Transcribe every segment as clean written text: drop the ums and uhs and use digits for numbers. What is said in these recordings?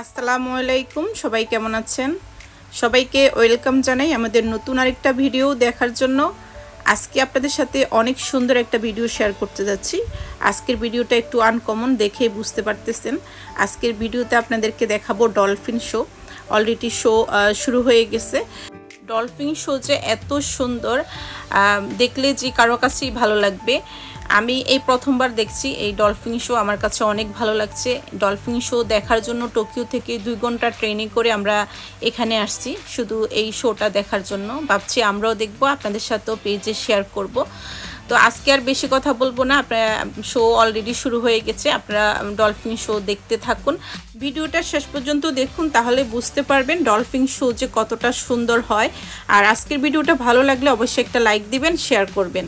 আসসালামু আলাইকুম, সবাই কেমন আছেন? সবাইকে ওয়েলকাম জানাই আমাদের নতুন আরেকটা ভিডিও দেখার জন্য। আজকে আপনাদের সাথে অনেক সুন্দর একটা ভিডিও শেয়ার করতে যাচ্ছি। আজকের ভিডিওটা একটু আনকমন, দেখে বুঝতে পারতেছেন। আজকের ভিডিওতে আপনাদেরকে দেখাবো ডলফিন শো। অলরেডি শো শুরু হয়ে গেছে। ডলফিন শো যে এত সুন্দর, দেখলে যে কারো কাছেই ভালো লাগবে। আমি এই প্রথমবার দেখছি এই ডলফিন শো, আমার কাছে অনেক ভালো লাগছে। ডলফিন শো দেখার জন্য টোকিও থেকে 2 ঘন্টা ট্রেনে করে আমরা এখানে আসছি শুধু এই শোটা দেখার জন্য। ভাবছি আমরাও দেখবো, আপনাদের সাথেও পেজে শেয়ার করব। তো আজকে আর বেশি কথা বলবো না, আপনারা শো অলরেডি শুরু হয়ে গেছে, আপনারা ডলফিন শো দেখতে থাকুন। ভিডিওটা শেষ পর্যন্ত দেখুন, তাহলে বুঝতে পারবেন ডলফিন শো যে কতটা সুন্দর হয়। আর আজকের ভিডিওটা ভালো লাগলে অবশ্যই একটা লাইক দিবেন, শেয়ার করবেন।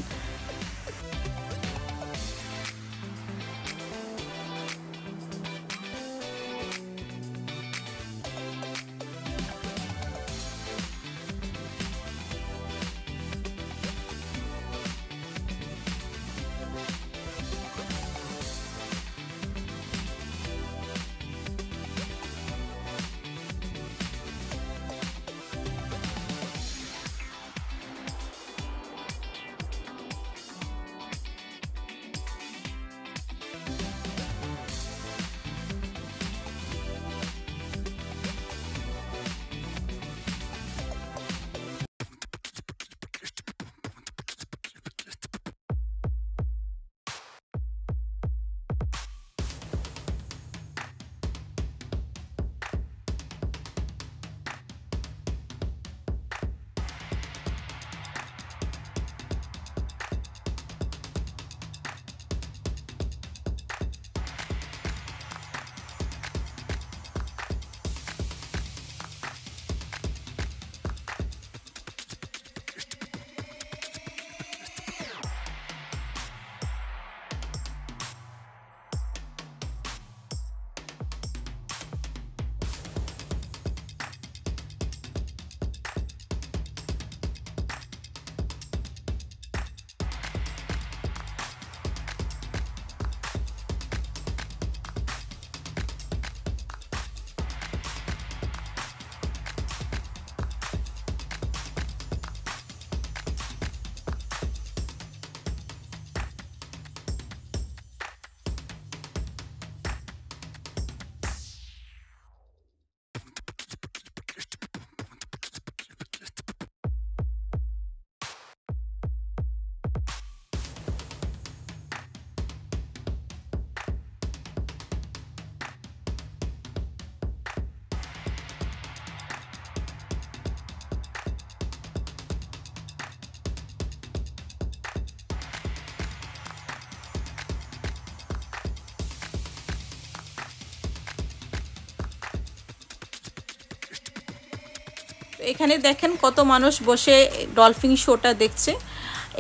এখানে দেখেন কত মানুষ বসে ডলফিন শোটা দেখছে।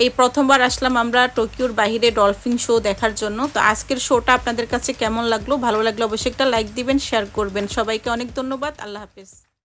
এই প্রথমবার আসলাম আমরা টোকিওর বাইরে ডলফিন শো দেখার জন্য। তো আজকের শোটা আপনাদের কাছে কেমন লাগলো? ভালো লাগলো অবশ্যই একটা লাইক দিবেন, শেয়ার করবেন। সবাইকে অনেক ধন্যবাদ। আল্লাহ হাফেজ।